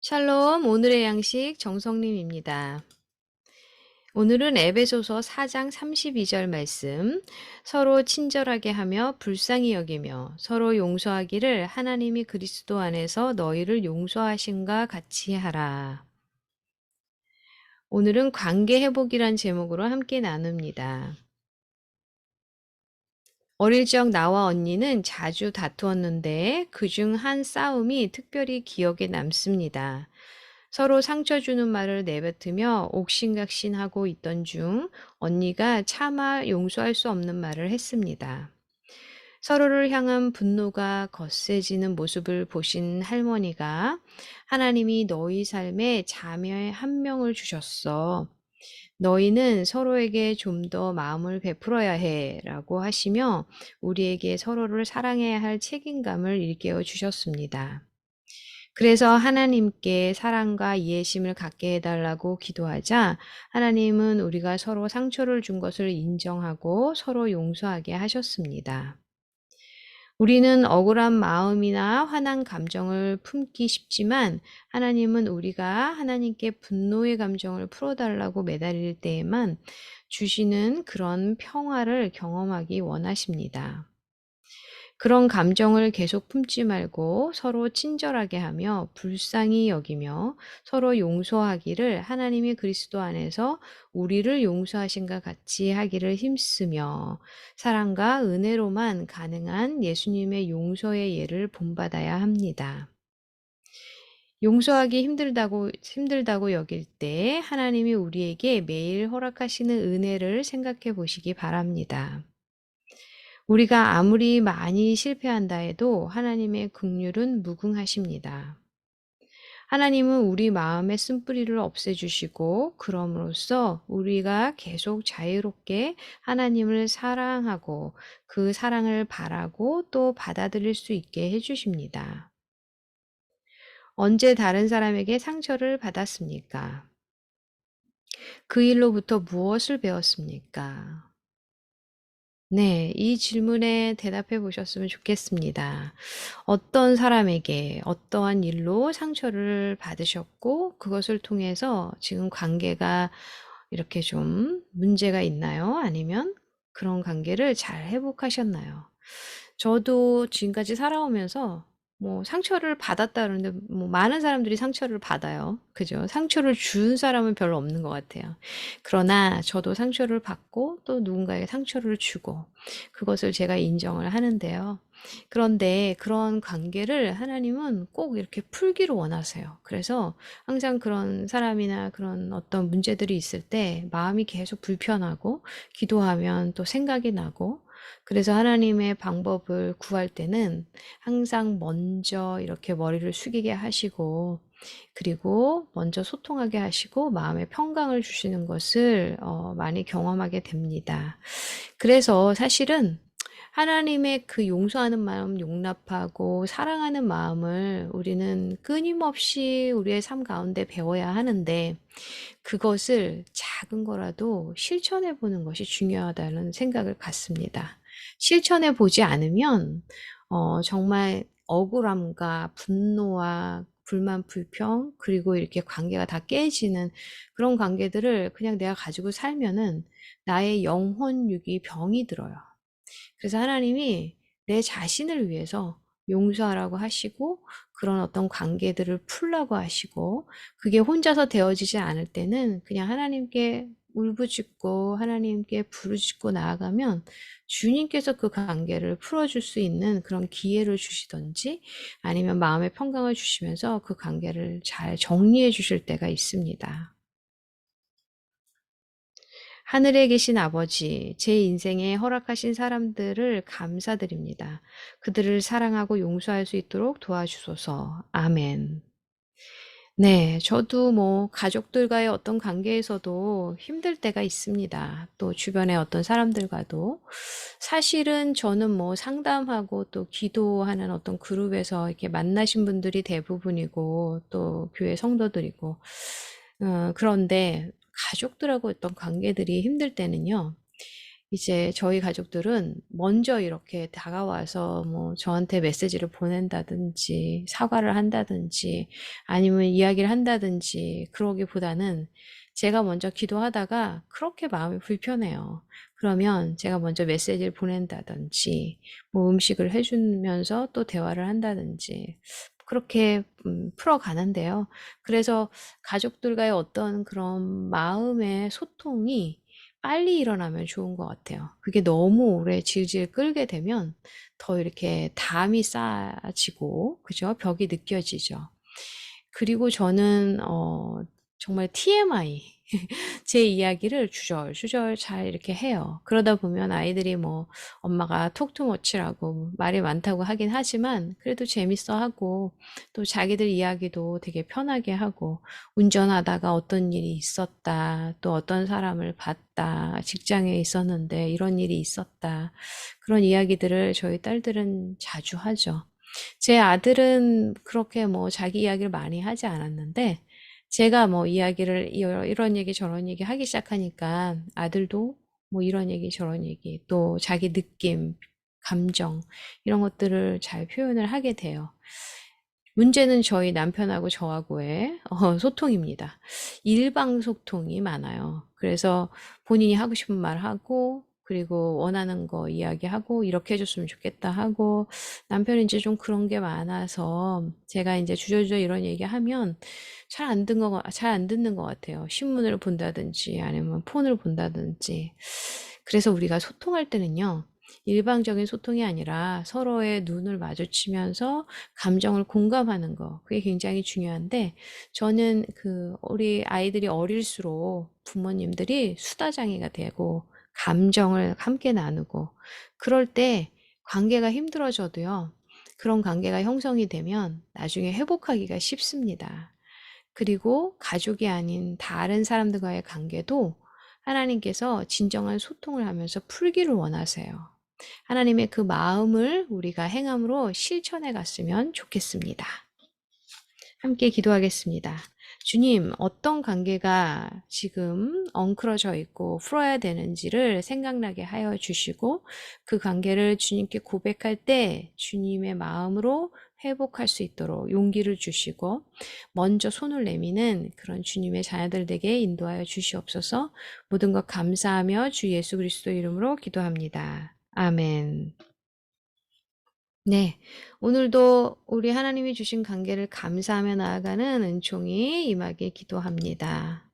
샬롬, 오늘의 양식 정성림입니다. 오늘은 에베소서 4장 32절 말씀, 서로 친절하게 하며 불쌍히 여기며 서로 용서하기를 하나님이 그리스도 안에서 너희를 용서하신가 같이 하라. 오늘은 관계 회복이란 제목으로 함께 나눕니다. 어릴 적 나와 언니는 자주 다투었는데 그중 한 싸움이 특별히 기억에 남습니다. 서로 상처 주는 말을 내뱉으며 옥신각신하고 있던 중 언니가 차마 용서할 수 없는 말을 했습니다. 서로를 향한 분노가 거세지는 모습을 보신 할머니가 하나님이 너희 삶에 자매 한 명을 주셨어. 너희는 서로에게 좀 더 마음을 베풀어야 해 라고 하시며 우리에게 서로를 사랑해야 할 책임감을 일깨워 주셨습니다. 그래서 하나님께 사랑과 이해심을 갖게 해달라고 기도하자 하나님은 우리가 서로 상처를 준 것을 인정하고 서로 용서하게 하셨습니다. 우리는 억울한 마음이나 화난 감정을 품기 쉽지만 하나님은 우리가 하나님께 분노의 감정을 풀어달라고 매달릴 때에만 주시는 그런 평화를 경험하기 원하십니다. 그런 감정을 계속 품지 말고 서로 친절하게 하며 불쌍히 여기며 서로 용서하기를 하나님이 그리스도 안에서 우리를 용서하신 것 같이 하기를 힘쓰며 사랑과 은혜로만 가능한 예수님의 용서의 예를 본받아야 합니다. 용서하기 힘들다고 여길 때 하나님이 우리에게 매일 허락하시는 은혜를 생각해 보시기 바랍니다. 우리가 아무리 많이 실패한다 해도 하나님의 긍휼은 무궁하십니다. 하나님은 우리 마음의 쓴뿌리를 없애주시고 그럼으로써 우리가 계속 자유롭게 하나님을 사랑하고 그 사랑을 바라고 또 받아들일 수 있게 해주십니다. 언제 다른 사람에게 상처를 받았습니까? 그 일로부터 무엇을 배웠습니까? 네, 이 질문에 대답해 보셨으면 좋겠습니다. 어떤 사람에게 어떠한 일로 상처를 받으셨고, 그것을 통해서 지금 관계가 이렇게 좀 문제가 있나요? 아니면 그런 관계를 잘 회복하셨나요? 저도 지금까지 살아오면서 뭐 상처를 받았다 그러는데 뭐 많은 사람들이 상처를 받아요. 그죠? 상처를 준 사람은 별로 없는 것 같아요. 그러나 저도 상처를 받고 또 누군가에게 상처를 주고 그것을 제가 인정을 하는데요. 그런데 그런 관계를 하나님은 꼭 이렇게 풀기를 원하세요. 그래서 항상 그런 사람이나 그런 어떤 문제들이 있을 때 마음이 계속 불편하고 기도하면 또 생각이 나고 그래서 하나님의 방법을 구할 때는 항상 먼저 이렇게 머리를 숙이게 하시고 그리고 먼저 소통하게 하시고 마음의 평강을 주시는 것을 많이 경험하게 됩니다. 그래서 사실은 하나님의 그 용서하는 마음, 용납하고 사랑하는 마음을 우리는 끊임없이 우리의 삶 가운데 배워야 하는데 그것을 작은 거라도 실천해 보는 것이 중요하다는 생각을 갖습니다. 실천해 보지 않으면 정말 억울함과 분노와 불만, 불평 그리고 이렇게 관계가 다 깨지는 그런 관계들을 그냥 내가 가지고 살면은 나의 영혼육이 병이 들어요. 그래서 하나님이 내 자신을 위해서 용서하라고 하시고 그런 어떤 관계들을 풀라고 하시고 그게 혼자서 되어지지 않을 때는 그냥 하나님께 울부짖고 하나님께 부르짖고 나아가면 주님께서 그 관계를 풀어줄 수 있는 그런 기회를 주시든지 아니면 마음의 평강을 주시면서 그 관계를 잘 정리해 주실 때가 있습니다. 하늘에 계신 아버지, 제 인생에 허락하신 사람들을 감사드립니다. 그들을 사랑하고 용서할 수 있도록 도와주소서. 아멘. 네, 저도 뭐 가족들과의 어떤 관계에서도 힘들 때가 있습니다. 또 주변의 어떤 사람들과도. 사실은 저는 뭐 상담하고 또 기도하는 어떤 그룹에서 이렇게 만나신 분들이 대부분이고 또 교회 성도들이고, 그런데 가족들하고 어떤 관계들이 힘들 때는요, 이제 저희 가족들은 먼저 이렇게 다가와서 뭐 저한테 메시지를 보낸다든지 사과를 한다든지 아니면 이야기를 한다든지 그러기보다는 제가 먼저 기도하다가 그렇게 마음이 불편해요. 그러면 제가 먼저 메시지를 보낸다든지 뭐 음식을 해주면서 또 대화를 한다든지 그렇게 풀어가는데요. 그래서 가족들과의 어떤 그런 마음의 소통이 빨리 일어나면 좋은 것 같아요. 그게 너무 오래 질질 끌게 되면 더 이렇게 담이 쌓아지고, 그죠? 벽이 느껴지죠. 그리고 저는, 정말 TMI, 제 이야기를 주절주절 잘 이렇게 해요. 그러다 보면 아이들이 뭐 엄마가 톡투머치라고 말이 많다고 하긴 하지만 그래도 재밌어 하고 또 자기들 이야기도 되게 편하게 하고 운전하다가 어떤 일이 있었다, 또 어떤 사람을 봤다, 직장에 있었는데 이런 일이 있었다. 그런 이야기들을 저희 딸들은 자주 하죠. 제 아들은 그렇게 뭐 자기 이야기를 많이 하지 않았는데 제가 뭐 이야기를 이런 얘기 저런 얘기 하기 시작하니까 아들도 뭐 이런 얘기 저런 얘기 또 자기 느낌, 감정 이런 것들을 잘 표현을 하게 돼요. 문제는 저희 남편하고 저하고의 소통입니다. 일방 소통이 많아요. 그래서 본인이 하고 싶은 말 하고, 그리고 원하는 거 이야기하고, 이렇게 해줬으면 좋겠다 하고, 남편이 이제 좀 그런 게 많아서, 제가 이제 주저주저 이런 얘기하면 잘 안 듣는 것 같아요. 신문을 본다든지, 아니면 폰을 본다든지. 그래서 우리가 소통할 때는요, 일방적인 소통이 아니라 서로의 눈을 마주치면서 감정을 공감하는 거, 그게 굉장히 중요한데, 저는 우리 아이들이 어릴수록 부모님들이 수다장이가 되고, 감정을 함께 나누고, 그럴 때 관계가 힘들어져도요, 그런 관계가 형성이 되면 나중에 회복하기가 쉽습니다. 그리고 가족이 아닌 다른 사람들과의 관계도 하나님께서 진정한 소통을 하면서 풀기를 원하세요. 하나님의 그 마음을 우리가 행함으로 실천해 갔으면 좋겠습니다. 함께 기도하겠습니다. 주님, 어떤 관계가 지금 엉클어져 있고 풀어야 되는지를 생각나게 하여 주시고 그 관계를 주님께 고백할 때 주님의 마음으로 회복할 수 있도록 용기를 주시고 먼저 손을 내미는 그런 주님의 자녀들에게 인도하여 주시옵소서. 모든 것 감사하며 주 예수 그리스도 이름으로 기도합니다. 아멘. 네. 오늘도 우리 하나님이 주신 관계를 감사하며 나아가는 은총이 임하길 기도합니다.